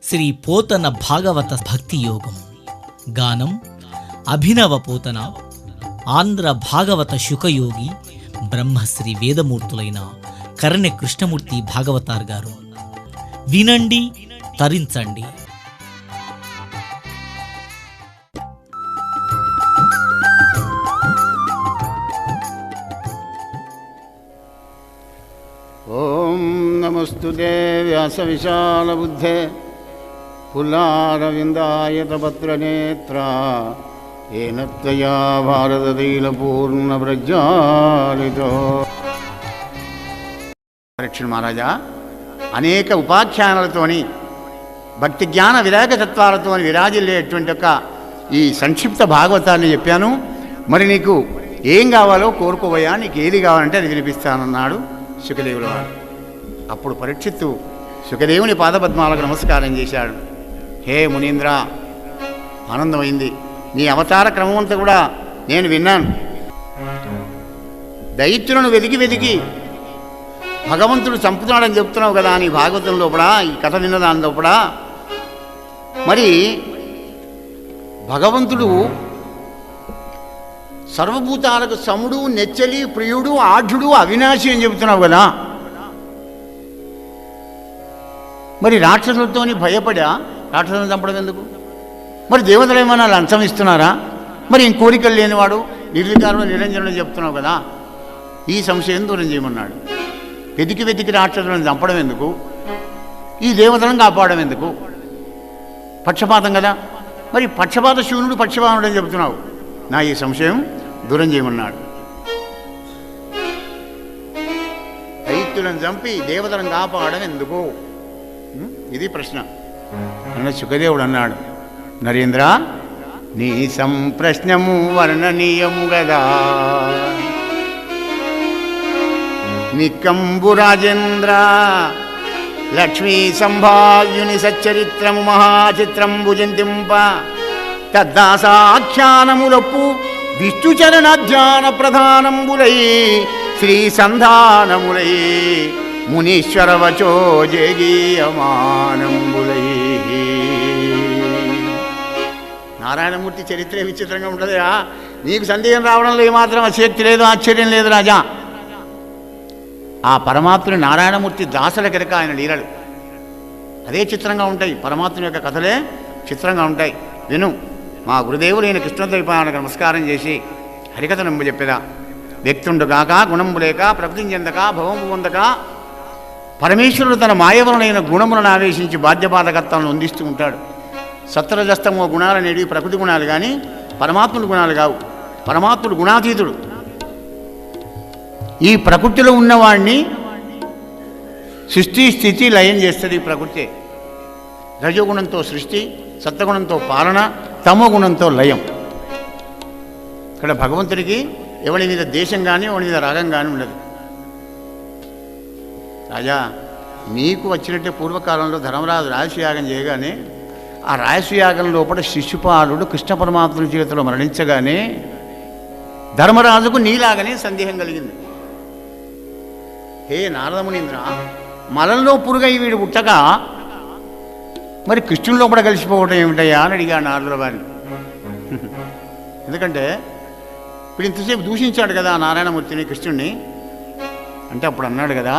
శ్రీ పోతన భాగవత భక్తి యోగం. గానం అభినవ పోతన, ఆంధ్ర భాగవత శుకయోగి, బ్రహ్మశ్రీ వేదమూర్తులైన కరణె కృష్ణమూర్తి భాగవతార్ గారు. వినండి, తరించండి. ఓం నమస్తుతే వ్యాసవిశాలబుద్ధే పుల్లారవిందాయతపత్రనేత్రా ఏన త్వయా భారతతైలపూర్ణప్రజ్వాలితో. పరీక్ష మహారాజా, అనేక ఉపాఖ్యానాలతోని భక్తి జ్ఞాన విరాగ తత్వాలతో విరాజిల్లేటువంటి ఒక ఈ సంక్షిప్త భాగవతాన్ని చెప్పాను. మరి నీకు ఏం కావాలో కోరుకోవయ్యా, నీకు ఏది కావాలంటే అది వినిపిస్తానన్నాడు శుకదేవుల వాడు. అప్పుడు పరీక్షిత్తు శుకదేవుని పాదపద్మాలకు నమస్కారం చేశాడు. హే మునీంద్ర, ఆనందమైంది. నీ అవతార క్రమం అంతా కూడా నేను విన్నాను. దైత్యులను వెతికి భగవంతుడు చంపుతున్నాడని చెప్తున్నావు కదా నీ భాగవతం లోపల, ఈ కథ విన్నదాని లోపల. మరి భగవంతుడు సర్వభూతాలకు సముడు, నెచ్చలి, ప్రియుడు, ఆఢ్యుడు, అవినాశి అని చెబుతున్నావు కదా. మరి రాక్షసులతోని భయపడా రాక్షసులను చంపడం ఎందుకు? మరి దేవతలు ఏమైనా లంచం ఇస్తున్నారా? మరి ఏం కోరికలు లేనివాడు నిర్వికారుడు నిరంజనుడు చెప్తున్నావు కదా. ఈ సంశయం దూరం చేయమన్నాడు. వెతికి రాక్షసులను చంపడం ఎందుకు? ఈ దేవతలను కాపాడడం ఎందుకు? పక్షపాతం కదా. మరి పక్షపాత శూన్యుడు పక్షపాతుడు అని చెబుతున్నావు. నా ఈ సంశయం దూరం చేయమన్నాడు. దైత్యులను చంపి దేవతలను కాపాడడం ఎందుకు? ఇది ప్రశ్న. అన్న శుకదేవుడు అన్నాడు, నరేంద్ర, నీ సంప్రశ్నము వర్ణనీయము గదా. నికంబు రాజేంద్ర లక్ష్మీ సంభావ్యుని సచ్చరిత్రము మహాచిత్రంబు జంతింప తద్దాసాఖ్యానములప్పు విష్ణుచరణ ధ్యాన ప్రధానంబులై శ్రీ సంధానములై మునీశ్వర వచో జగీయమానంబులై. నారాయణమూర్తి చరిత్ర విచిత్రంగా ఉంటుందా? నీకు సందేహం రావడంలో ఏమాత్రం అశక్తి లేదు, ఆశ్చర్యం లేదు రాజా. ఆ పరమాత్ముని నారాయణమూర్తి దాసుల కనుక ఆయన లీలలు అదే చిత్రంగా ఉంటాయి. పరమాత్ముని యొక్క కథలే చిత్రంగా ఉంటాయి. విను. మా గురుదేవులైన కృష్ణద్వైపాయనకు నమస్కారం చేసి హరికథ నంబు చెప్పేదా. వ్యక్తుండు గాక, గుణంబు లేక, ప్రకృతిని చెందక, భవంబు పొందక, పరమేశ్వరుడు తన మాయవలనైన గుణములను ఆవేశించి బాధ్యపాతకత్వాలను అందిస్తూ ఉంటాడు. సత్వరజస్తమో గుణాలు అనేవి ప్రకృతి గుణాలు కానీ పరమాత్ముడు గుణాలు కావు. పరమాత్ముడు గుణాతీతుడు. ఈ ప్రకృతిలో ఉన్నవాడిని సృష్టి, స్థితి, లయం చేస్తుంది ఈ ప్రకృతి. రజోగుణంతో సృష్టి, సత్వగుణంతో పాలన, తమో గుణంతో లయం. ఇక్కడ భగవంతుడికి ఎవరి మీద దేశం కానీ ఎవరి మీద రాగం కానీ ఉండదు. రాజా, నీకు వచ్చినట్టే పూర్వకాలంలో ధర్మరాజు రాజసూయాగం చేయగానే ఆ రాజసూయాగం లోపల శిశుపాలుడు కృష్ణ పరమాత్ముని చేతిలో మరణించగానే ధర్మరాజుకు నీలాగనే సందేహం కలిగింది. హే నారదమునీంద్ర, మలంలో పురుగై వీడు పుట్టగా మరి కృష్ణుని లోపల కలిసిపోవడం ఏమిటయ్యా అని అడిగా నారదుల వారిని. ఎందుకంటే ఇప్పుడు ఇంతసేపు దూషించాడు కదా నారాయణమూర్తిని, కృష్ణుడిని. అంటే అప్పుడు అన్నాడు కదా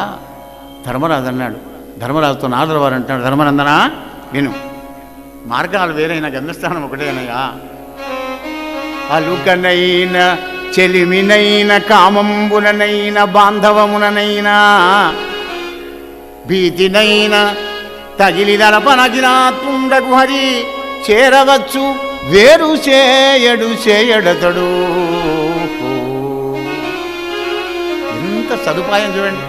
ధర్మరాజు అన్నాడు. ధర్మరాజుతో నారదుల వారు అంటాడు, ధర్మనందనా విను, మార్గాలు వేరైన గమ్యస్థానం ఒకటేనయ్యా. అలుకనైన చెలిమినైన కామంబుననైన బాంధవముననైనా భీతినైన తగిలిదనపనగినాత్ముండకు హరి చేరవచ్చు వేరు చేయడతడు. ఎంత సదుపాయం చూడండి,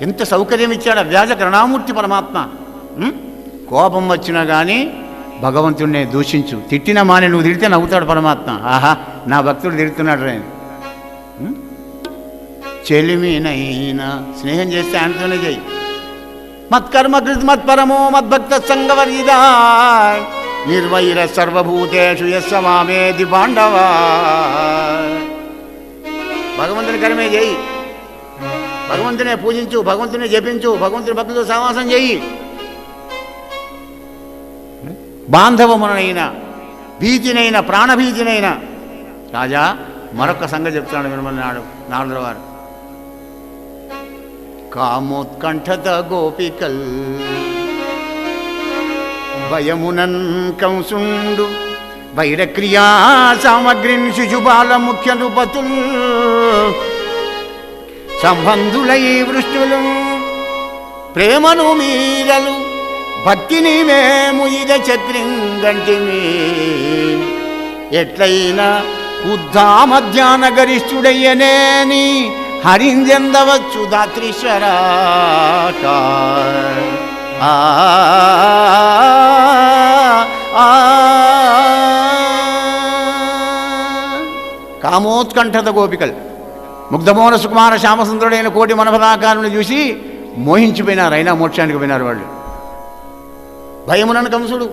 ఎంత సౌకర్యం ఇచ్చాడు వ్యాజ కరుణామూర్తి పరమాత్మ. కోపం వచ్చినా కానీ భగవంతుడిని దూషించు, తిట్టిన మాని నువ్వు తిడితే నవ్వుతాడు పరమాత్మ. ఆహా, నా భక్తుడు తిడుతున్నాడు ఆయన. చెలిమినైనా స్నేహం చేస్తే ఆయనతోనే చేయి. మత్కర్మకృత్ మత్పరమో మద్భక్త సంగవర్జిదా నిర్వైర సర్వభూతేషు యస్స మామేది పాండవా. భగవంతుని కర్మే చేయి, భగవంతునే పూజించు, భగవంతునే జపించు, భగవంతుని భక్తులతో సహవాసం చేయి. బాంధవమునైన భీతినైన ప్రాణభీతినైన రాజా మరొక సంగతి చెప్తున్నాడు వినమన్నాడు నారదుల వారు. కామోత్కంఠత గోపికల్ భయమునన్ కంసుండు వైరక్రియా సామగ్రిన్ శిశుబాల ముఖ్య నృపతుల్ సంబంధులై వృష్టులు ప్రేమను మీరలు భక్తిని మేము ఇద చక్రింగంటిమి ఎట్లయినా ఉద్ధామధ్యాన గరిష్ఠుడయ్యనేని హరింజెందవచ్చు దాత్రీశ్వరా. కామోత్కంఠత గోపికలు ముగ్ధమోన సుకుమార శ్యామసుందరుడైన కోటి మనపదాకారుని చూసి మోహించిపోయినారు, అయినా మోక్షానికి పోయినారు వాళ్ళు. భయమునను కంసుడు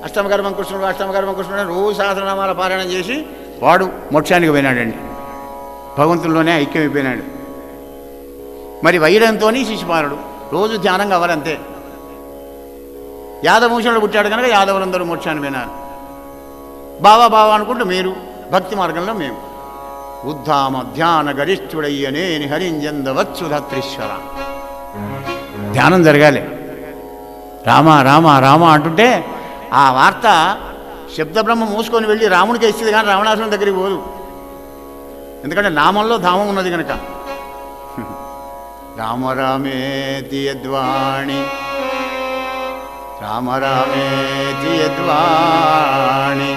అష్టమగర్భం కృష్ణుడు అష్టమగర్భం కృష్ణుడు రోజు సహస్రనామాల పారాయణం చేసి వాడు మోక్షానికి పోయినాడండి, భగవంతుల్లోనే ఐక్యమైపోయినాడు. మరి వైరంతో శిశుపాలుడు రోజు ధ్యానం కావాలంతే. యాదవంశంలో పుట్టాడు కనుక యాదవులందరూ మోక్షాన్ని పోయినారు. బావా బావా అనుకుంటూ మీరు, భక్తి మార్గంలో మేము. ఉద్ధామ ధ్యాన గరిష్ఠుడయ్యనేని హరింజందవచ్చు ధత్రీశ్వర. ధ్యానం జరగాలి. రామ రామ రామ అంటుంటే ఆ వార్త శబ్దబ్రహ్మ మూసుకొని వెళ్ళి రాముడికి ఇస్తుంది కానీ రావణాసురుని దగ్గరికి పోదు. ఎందుకంటే నామంలో ధామం ఉన్నది కనుక. రామ రామేతి యద్వాణి రామ రామేతి యద్వాణి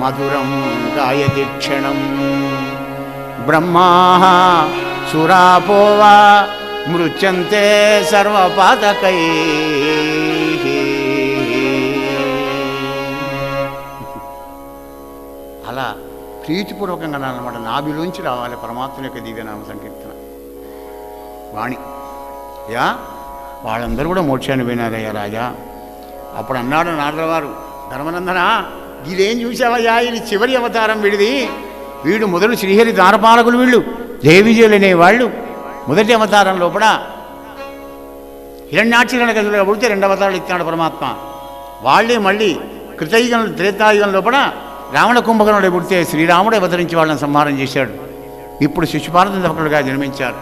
మధురం గాయతి క్షణం బ్రహ్మా సురాపోవా మృత్యంతే సర్వపాతకై. అలా ప్రీతిపూర్వకంగా అన్నమాట నాభిలోంచి రావాలి పరమాత్మ యొక్క దివ్యనామ సంకీర్తన వాణి. యా వాళ్ళందరూ కూడా మోక్షాన్ని పోయినారయ్యా రాజా. అప్పుడు అన్నాడు నారదుల వారు, ధర్మనందన ఇదేం చూసావయ్యా, ఇది చివరి అవతారం వీడిది. వీడు మొదలు శ్రీహరి ద్వారపాలకులు, వీళ్ళు జయవిజయులు అనేవాళ్ళు. మొదటి అవతారం లోపల హిరణ్యాక్షరంగా పుడితే రెండు అవతారాలు ఇచ్చినాడు పరమాత్మ. వాళ్ళే మళ్ళీ కృతయుగం త్రేతాయుగం లోపల రావణ కుంభకర్ణుడే పుడితే శ్రీరాముడు అవతరించి వాళ్ళని సంహారం చేశాడు. ఇప్పుడు శిశుపార్వతుడుగా జన్మించారు.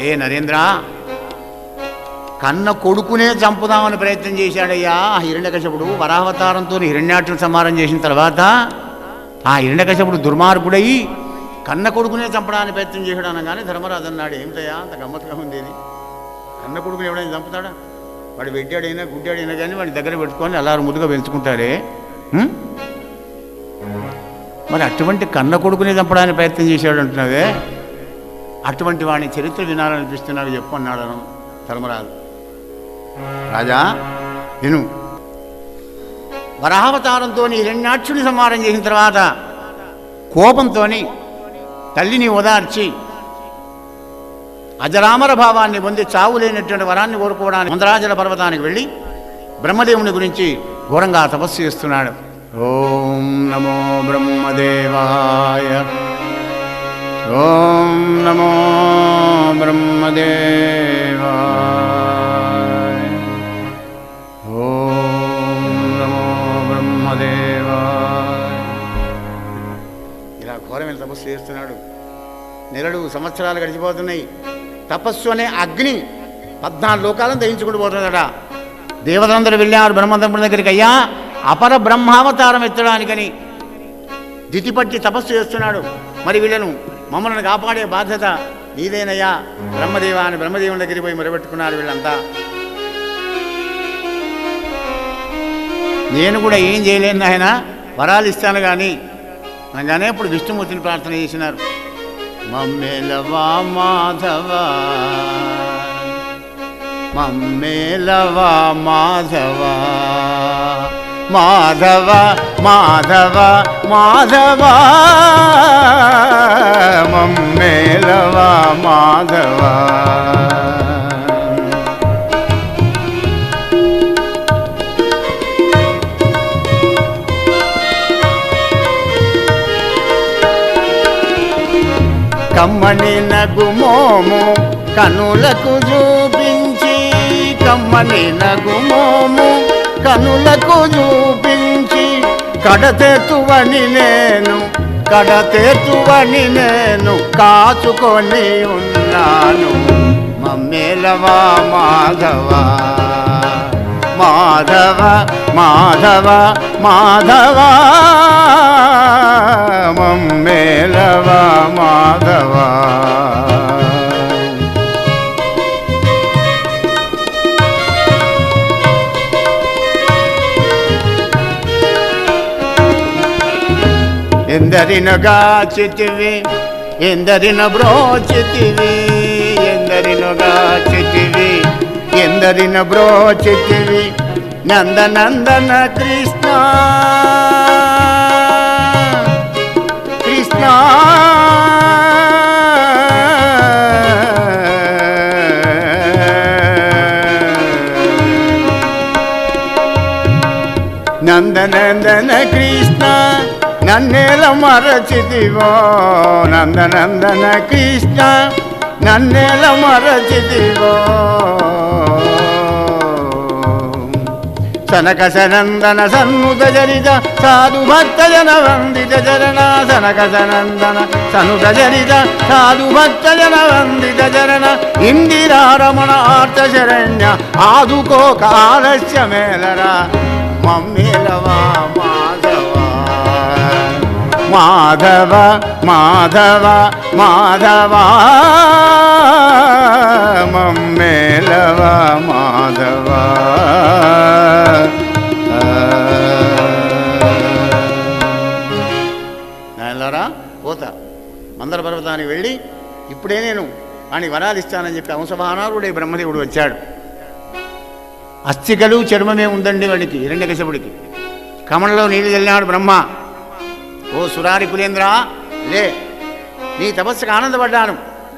ఏ నరేంద్ర, కన్న కొడుకునే చంపుదామని ప్రయత్నం చేశాడయ్యా హిరణ్యకశపుడు. వరావతారంతో హిరణ్యాక్షుని సంహారం చేసిన తర్వాత ఆ హిరణ్యకశపుడు దుర్మార్గుడయి కన్న కొడుకునే చంపడానికి ప్రయత్నం చేశాడు అనగానే ధర్మరాజు అన్నాడు, ఏమిటయ్యా అంత గమ్మత్తుగా ఉంది ఇది, కన్న కొడుకుని ఎవడైనా చంపుతాడా? వాడు వెడ్డాడైనా గుడ్డాడైనా కానీ వాడి దగ్గర పెట్టుకొని అలా ముదుగా పెంచుకుంటారే. మరి అటువంటి కన్న కొడుకునే చంపడానికి ప్రయత్నం చేశాడు అంటున్నావే, అటువంటి వాడిని చరిత్ర వినాలనిపిస్తున్నావు చెప్పు అన్నాడు ధర్మరాజు. రాజా నేను వరాహవతారంతో హిరణ్యాక్షుని సంహారం చేసిన తర్వాత కోపంతో తల్లిని ఓదార్చి అజరామర భావాన్ని పొంది చావు లేనటువంటి వరాన్ని కోరుకోవడానికి మందరాచల పర్వతానికి వెళ్ళి బ్రహ్మదేవుని గురించి ఘోరంగా తపస్సు చేస్తున్నాడు. ఓం నమో బ్రహ్మదేవాయ, ఓం నమో బ్రహ్మదేవాయ, ఓం నమో బ్రహ్మదేవాయ. ఇలా ఘోరమైన తపస్సు చేస్తున్నాడు. నెలలు సంవత్సరాలు గడిచిపోతున్నాయి. తపస్సు అనే అగ్ని 14 లోకాలను దహించుకుంటూ పోతుందట. దేవతలందరూ వెళ్ళారు బ్రహ్మదేవుడి దగ్గరికి. అయ్యా అపర బ్రహ్మావతారం ఎత్తడానికని దితిపట్టి తపస్సు చేస్తున్నాడు. మరి వీళ్ళను మమ్మల్ని కాపాడే బాధ్యత నీదేనయ్యా బ్రహ్మదేవ అని బ్రహ్మదేవుని దగ్గరికి పోయి మొరబెట్టుకున్నారు వీళ్ళంతా. నేను కూడా ఏం చేయలేను ఆయన, వరాలు ఇస్తాను కానీ అనగానే ఇప్పుడు విష్ణుమూర్తిని ప్రార్థన చేసినారు. మమ్మేలవా మాధవ, మమ్మేలవా మాధవ, మాధవ మాధవ మాధవ, మమ్మేలవా మాధవ. కమ్మని నగుమోము కనులకు చూపించి, కమ్మని నగుమోము కనులకు చూపించి కడతెత్తువని నేను కాచుకొని ఉన్నాను. మమ్మేలవా మాధవ మాధవ మాధవ మాధవ మమ్మేలవా మాధవ. ఎందరిను గాచితివి ఎందరిను బ్రోచితివి ఎందరిను బ్రోచితివి నందనందన కృష్ణ కృష్ణ నందనందన కృష్ణ నన్నేల మరచితివో నందనందన కృష్ణ నన్నేల మరచితివో. సనక సనందన సన్నుత చరిత సాధు భక్త జన వందిత చరణ సనక సనందన సనుత చరిత సాధు భక్త జన వందిత చరణ ఇందిరారమణ ఆర్త శరణ్య ఆదుకో కాలస్య మేలరా మమ్మేలవా మాధవ మాధవ మాధవ మమ్మేలవ మాధవ. నాయనలారా పోతా మందర పర్వతానికి వెళ్ళి ఇప్పుడే నేను వాడిని వరాలు ఇస్తానని చెప్పి అంశవానారుడే బ్రహ్మదేవుడు వచ్చాడు. అస్థికలు చర్మమే ఉందండి వాడికి హిరణ్యకశపుడికి. కమలలో నీళ్ళు చల్లినాడు బ్రహ్మ. ఓ సురారి కులేంద్ర లే, నీ తపస్సుకు ఆనందపడ్డాను,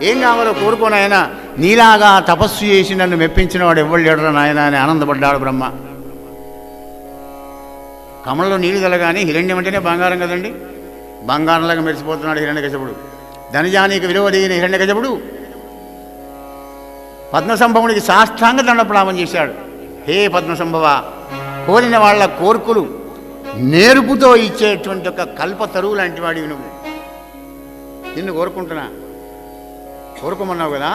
ఏం కావాలో కోరుకోనాయన, నీలాగా తపస్సు చేసి నన్ను మెప్పించిన వాడు ఎవరు లేడరా నాయన అని ఆనందపడ్డాడు బ్రహ్మ. కమలలో నీళ్ళు చల్లగానే హిరణ్యం అంటేనే బంగారం కదండి, బంగారంలాగా మెరిసిపోతున్నాడు హిరణ్యకశపుడు. ధనజానికి విలువ దిగిన హిరణ్యకశపుడు పద్మసంభవుడికి సాష్టాంగ దండప్రామం చేశాడు. హే పద్మసంభవ, కోరిన వాళ్ళ కోర్కులు నేర్పుతో ఇచ్చేటువంటి ఒక కల్ప తరువు లాంటి వాడివి నువ్వు. నిన్ను కోరుకుంటున్నా, కోరుకోమన్నావు కదా,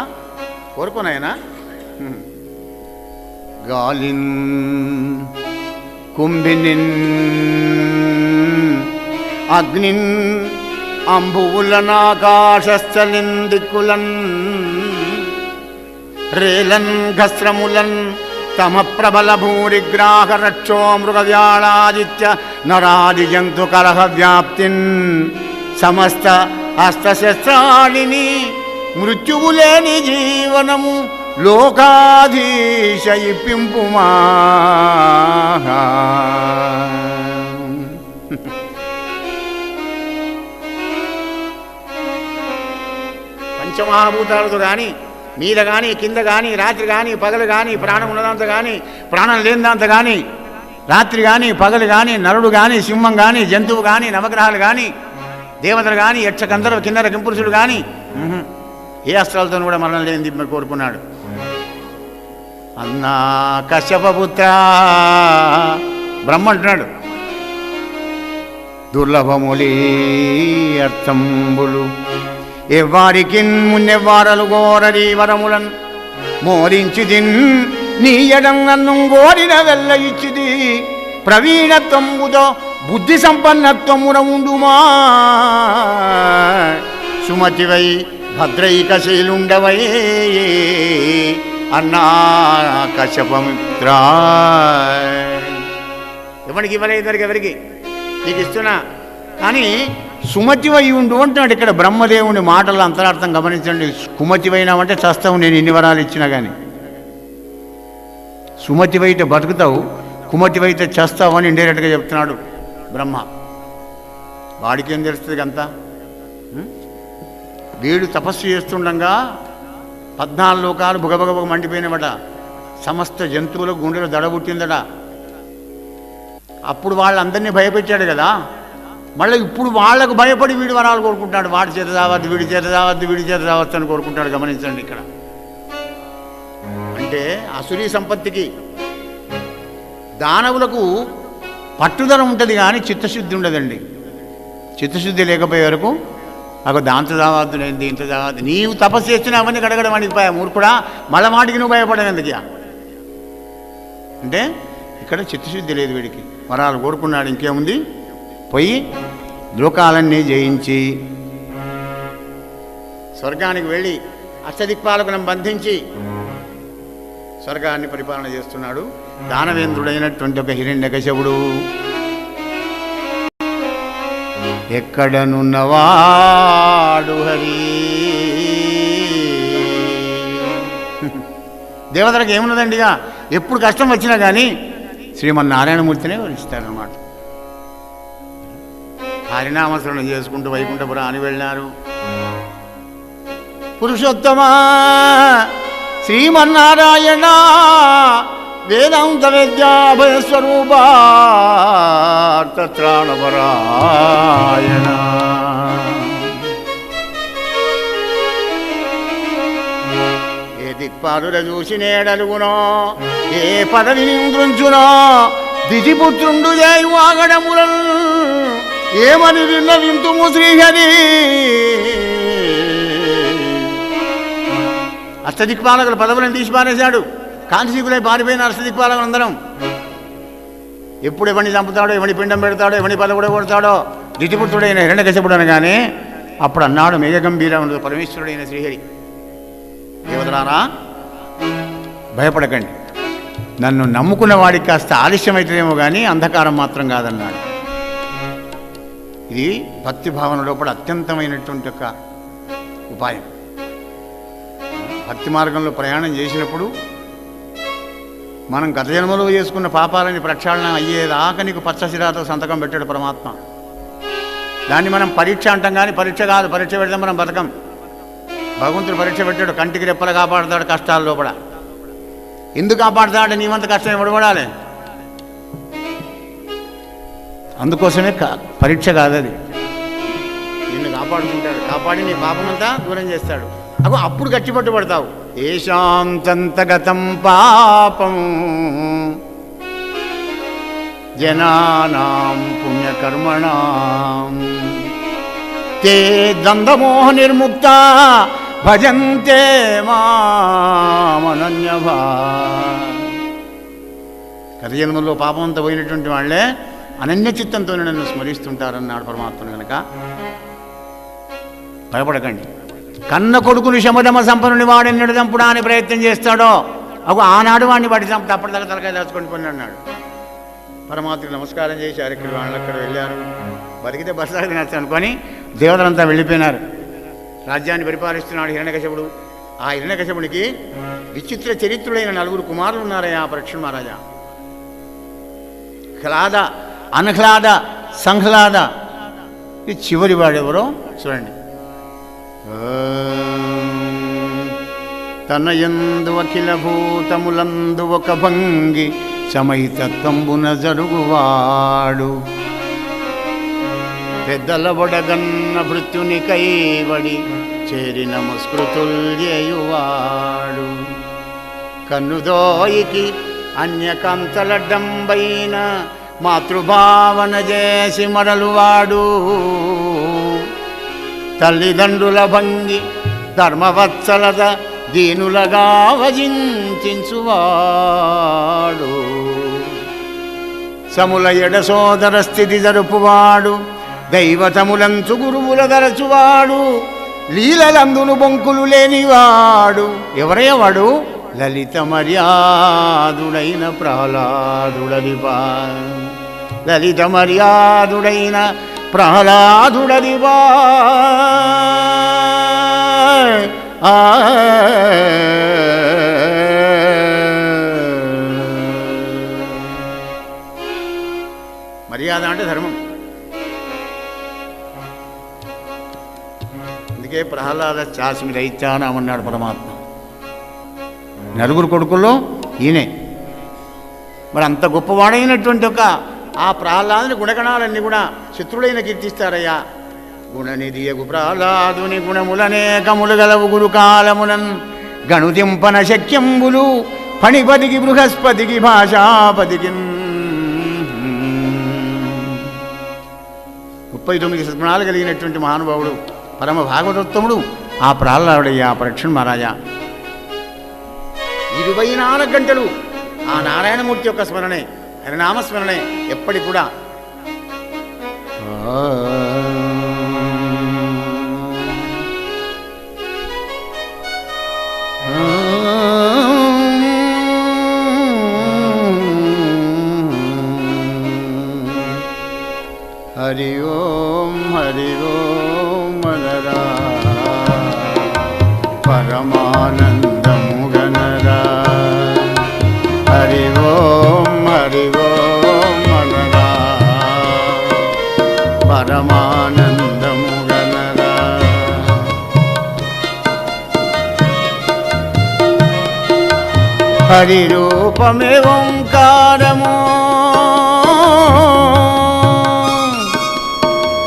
కోరుకోనాయనా. గాలిన్ కుంభినిన్ అగ్నిన్ అంబువులనాకాశస్థలిన్ దిక్కులన్ రేలన్ ఘస్రములన్ తమ ప్రబల భూరిగ్రాహ రక్షో మృగవ్యాళాదిత్య నరాది జంతు కలహ వ్యాప్తిన్ సమస్త అస్త్రశస్త్రాణిని మృత్యువులేని జీవనము లోకాధీశ ఇప్పింపుమా. పంచమహాభూతాలతో కానీ మీద కానీ కింద కానీ రాత్రి కానీ పగలు కానీ ప్రాణం ఉన్నదంత కానీ ప్రాణం లేనిదంత కానీ రాత్రి కానీ పగలు కానీ నరుడు కానీ సింహం కానీ జంతువు కానీ నవగ్రహాలు కానీ దేవతలు కానీ యక్ష గంధర్వ కిన్నర కింపురుషుడు కానీ ఏ అస్త్రాలతో కూడా మరణం లేనిది కోరుకున్నాడు. అన్నా కశ్యపపుత్ర బ్రహ్మ అంటున్నాడు, దుర్లభములి అర్థంబులు ఎవ్వారికి మున్నెవ్వారలు గోరరి వరములన్ మోరించిదిన్ నీయడం నన్ను గోరిన వెళ్ళ ఇచ్చిది ప్రవీణత్వముతో బుద్ధి సంపన్నత్వమున ఉండుమా. సుమతివై భద్రైకశీలుండవై అన్నా కశ్యపమిత్ర. ఎవరికి ఇవ్వలేదు, ఎవరికి నీకు ఇస్తున్నా, కానీ సుమతివై ఉండు అంటున్నాడు ఇక్కడ బ్రహ్మదేవుని మాటల అంతరార్థం గమనించండి. కుమతివైనావంటే చస్తావు, నేను ఎన్ని వరాలు ఇచ్చినా కానీ. సుమతివైతే బతుకుతావు, కుమతివైతే చస్తావు అని ఇండైరెక్ట్గా చెప్తున్నాడు బ్రహ్మ. వాడికి ఏం తెలుస్తుంది అంతా? వీడు తపస్సు చేస్తుండగా 14 లోకాలు బుగబగబ మండిపోయినవట, సమస్త జంతువులకు గుండెలు దడబుట్టిందట. అప్పుడు వాళ్ళందరినీ భయపెట్టాడు కదా, మళ్ళీ ఇప్పుడు వాళ్లకు భయపడి వీడి వరాలు కోరుకుంటాడు. వాడి చేత రావద్దు, వీడి చేత రావద్దు, వీడి చేత రావద్దు అని కోరుకుంటాడు. గమనించండి ఇక్కడ. అంటే అసురీ సంపత్తికి దానవులకు పట్టుదల ఉంటుంది కానీ చిత్తశుద్ధి ఉండదండి. చిత్తశుద్ధి లేకపోయే వరకు నాకు దాంతో దావద్దు, నేను దీంతో దావద్దు. నీవు తపస్సు చేస్తున్నా అవన్నీ గడగడం అనిగిపోయా మూర్ఖుడా, మళ్ళా మాటికి నువ్వు భయపడవు ఎందుకు అంటే ఇక్కడ చిత్తశుద్ధి లేదు వీడికి. వరాలు కోరుకున్నాడు, ఇంకేముంది, పోయి లోకాలన్నీ జయించి స్వర్గానికి వెళ్ళి అష్టదిక్పాలకులను బంధించి స్వర్గాన్ని పరిపాలన చేస్తున్నాడు. దానవేంద్రుడైనటువంటి ఒక హిరణ్యకశపుడు ఎక్కడనున్నవాడు హరి. దేవతలకు ఏమున్నదండిగా, ఎప్పుడు కష్టం వచ్చినా కానీ శ్రీమన్నారాయణమూర్తినే వరిస్తారన్నమాట. హరినామస్మరణ చేసుకుంటూ వైకుంఠపురం అని వెళ్ళారు. పురుషోత్తమా శ్రీమన్నారాయణ వేదాంత విద్యాభయస్వరూపాత్రాణపరాయణ. ఏ దిక్పాదుల చూసి నేడలుగునో, ఏ పదవిని దృంచునో, దితిపుత్రుండు చేయు ఆగడములను ఏమని విన్నవింతుము శ్రీహరి. అష్టదిక్పాలకుల పదవులను తీసి పారేశాడు. కాంతిశీకులై పారిపోయిన అష్టదిక్పాలకులు అందరం. ఎప్పుడు ఎవరిని చంపుతాడో, ఎవరిని పిండం పెడతాడో, ఎవరిని పదవుడు కొడతాడో దితిపుత్రుడైన హిరణ్యకశపుడు అనగానే అప్పుడు అన్నాడు మేఘగంభీరముడు పరమేశ్వరుడైన శ్రీహరి, దేవతలారా భయపడకండి, నన్ను నమ్ముకున్న వాడికి కాస్త ఆలస్యమవుతుందేమో కానీ అంధకారం మాత్రం కాదన్నాడు. ఇది భక్తి భావన లోపల అత్యంతమైనటువంటి ఒక ఉపాయం. భక్తి మార్గంలో ప్రయాణం చేసినప్పుడు మనం గత జన్మలో చేసుకున్న పాపాలని ప్రక్షాళన అయ్యేదాకా నీకు పచ్చశిరాతో సంతకం పెట్టాడు పరమాత్మ. దాన్ని మనం పరీక్ష అంటాం కానీ పరీక్ష కాదు. పరీక్ష పెడితే మనం బతకం. భగవంతుడు పరీక్ష పెట్టాడు, కంటికి రెప్పలు కాపాడుతాడు కష్టాల లోపల. ఎందుకు కాపాడుతాడు? నీవంత కష్టం ఎవడబడాలి. అందుకోసమే పరీక్ష కాదు అది. నిన్ను కాపాడుకుంటాడు, కాపాడి నీ పాపమంతా దూరం చేస్తాడు. అప్పుడు గట్టిపట్టుబడతావు. ఏషాం తంతగతం పాపం జనానాం పుణ్యకర్మణాం తే ద్వంద్వమోహ నిర్ముక్త భజంతే మామనన్యభా. గత జన్మలో పాపం అంతా పోయినటువంటి వాళ్ళే అనన్య చిత్తంతో నన్ను స్మరిస్తుంటారన్నాడు పరమాత్ముడు. కనుక భయపడకండి. కన్న కొడుకుని శమధమ సంపన్నుని వాడెన్నడు చంపడానికి ప్రయత్నం చేస్తాడో ఆనాడు వాడిని వాడి చంపుతా అప్పటిదాకా తలకాయ దాచుకొని పోయి అన్నాడు. పరమాత్మకు నమస్కారం చేశారు. ఇక్కడ వాళ్ళు అక్కడ వెళ్ళారు. బతికితే బస్సు తినచ్చు అనుకొని దేవతలంతా వెళ్ళిపోయినారు. రాజ్యాన్ని పరిపాలిస్తున్నాడు హిరణ్యకశపుడు. ఆ హిరణ్యకశపుడికి విచిత్ర చరిత్రుడైన 4 కుమారులు ఉన్నారయ్యా పరీక్ష మహారాజా. హ్లాద, అన్హ్లాద, సంహ్లాద. ఈ చివరి వాడెవరో చూడండి. తనయందు అఖిల భూతములందు ఒక భంగి సమయితత్వంబున జరుగువాడు పెద్దల బొడగన్న భృత్యుని కైవడి చేరి నమస్కృతుల్యయువాడు కన్నుదోయికి అన్యకంతలడ్డంబైన మాతృభావన చేసి మరలువాడు తల్లిదండ్రుల భంగి ధర్మవత్సలత దీనులగా వజించువాడు సముల ఎడ సోదర స్థితి జరుపువాడు దైవతములంచు గురువుల దరచువాడు లీలలందును బొంకులు లేనివాడు ఎవరయ్యవాడు లలిత మర్యాదుడైన ప్రహ్లాదుడదివా లలిత మర్యాదుడైన ప్రహ్లాదుడదివా మర్యాద అంటే ధర్మం. అందుకే ప్రహ్లాద చాస్మి దైత్యానమన్నాడు పరమాత్మ. 4 కొడుకుల్లో ఈయనే. మరి అంత గొప్పవాడైనటువంటి ఒక ఆ ప్రహ్లాదుని గుణగణాలన్నీ కూడా శత్రులైన కీర్తిస్తారయ్యా. గుణనిధియగు ప్రహ్లాదుని గుణములనేకములు గలవు గురుకాలమునన్ గణుతింపన శక్యంబులు ఫణిపతికి బృహస్పతికి భాషాపతికి 39 సద్గుణాలు కలిగినటువంటి మహానుభావుడు పరమ భాగవతోత్తముడు ఆ ప్రాహ్లాదుడయ్యా పరీక్షణ్ మహారాజా. 24 గంటలు ఆ నారాయణమూర్తి యొక్క స్మరణే, హరినామస్మరణే ఎప్పటికి కూడా. హరి ఓం మనరా పరమానందము గనరా. హరి ఓం మనరా పరమానందము గనరా. హరి రూపమే ఓంకారము,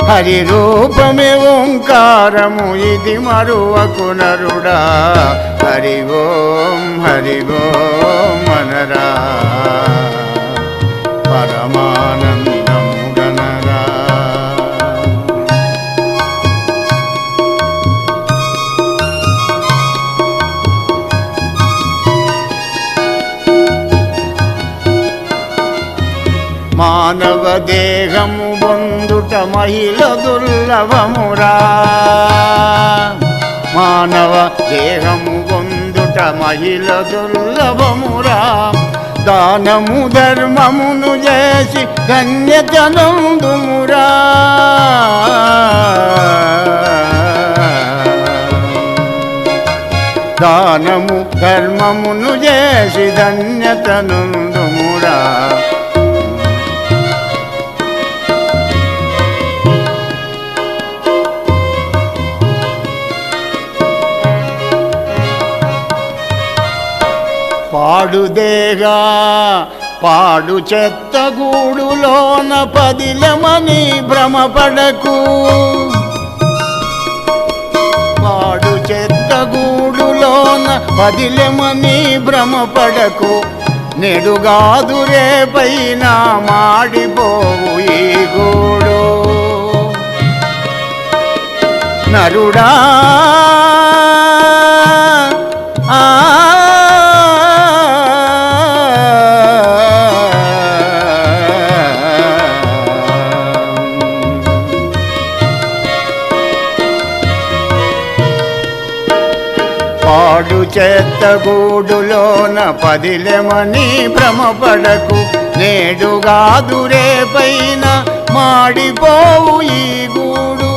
హరి రూపమే ఓంకారము ఇది మరువకు నరుడా. హరి ఓం మనరా పరమానందము గనరా. మానవ దేహము పొందుట మహిళ దుర్లభమురా. మానవ దేహము పొందుట మహిళ దుర్లభమురా. దానము ధర్మమును చేసి ధన్యతనందుమురా. దానము ధర్మమును చేసి ధన్యతనందుమురా. పాడుదేగా పాడు చెత్త గూడులోన పదిలమని భ్రమపడకు. పాడు చెత్త గూడులోన పదిలమని భ్రమపడకు. నెడుగాదు రేపైనా మాడిపోవు ఈ గూడు. నరుడా పాడు చెత్త గూడులోన పదిలెమని భ్రమపడకు. నేడుగాదు రేపైన మాడిపోవు ఈ గూడు.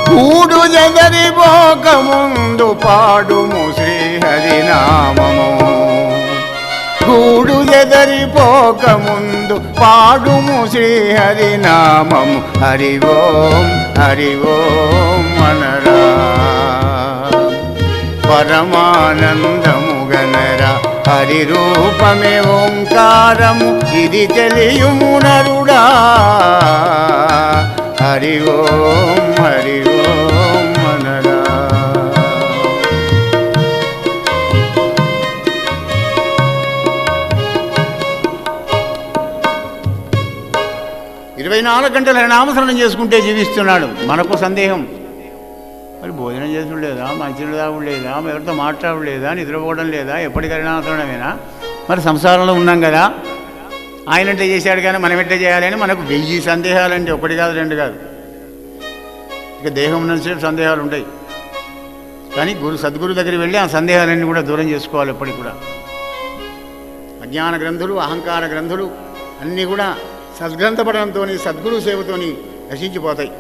గూడు జదరిపోక ముందు పాడుము శ్రీహరినామము. గూడు జదరిపోక ముందు పాడుము శ్రీహరినామము. హరి ఓం మనరా పరమానందము గనరా. హరి రూపమే ఓంకారము ఇది తెలియుము నరుడా. హరి ఓం మనరా. 24 గంటల నామస్మరణం చేసుకుంటే జీవిస్తున్నాడు. మనకు సందేహం, మరి భోజనం చేసుడు లేదా, మంచినీళ్ళు తాగుడు లేదా, ఎవరితో మాట్లాడడం లేదా, నిద్రపోవడం లేదా, ఎప్పటికైనా అవసరమేనా? మరి సంసారంలో ఉన్నాం కదా, ఆయన ఎట్లా చేశాడు కానీ మనం ఎట్లా చేయాలని మనకు 1000 సందేహాలండి. ఒకటి కాదు, 2 కాదు. ఇక దేహం నుంచి సందేహాలు ఉంటాయి. కానీ సద్గురు దగ్గరికి వెళ్ళి ఆ సందేహాలన్నీ కూడా దూరం చేసుకోవాలి. ఎప్పటికి కూడా అజ్ఞాన గ్రంథులు, అహంకార గ్రంథులు అన్నీ కూడా సద్గ్రంథపడంతో, సద్గురు సేవతోని నశించిపోతాయి.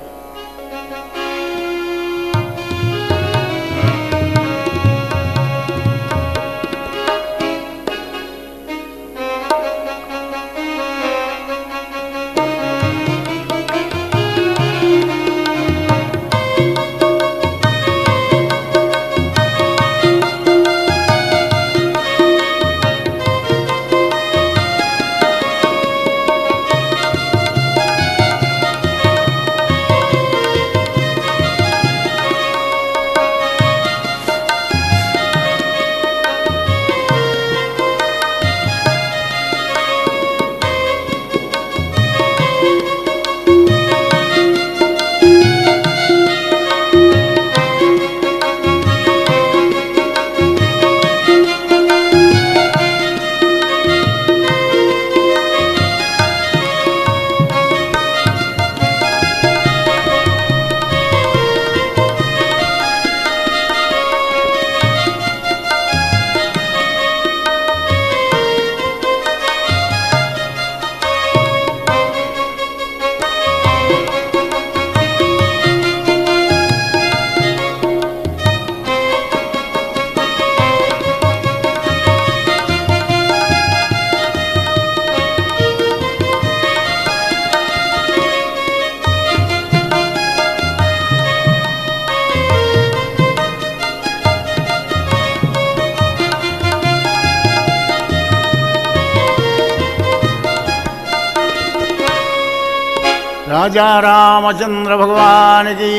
రాజా రామచంద్ర భగవానికి.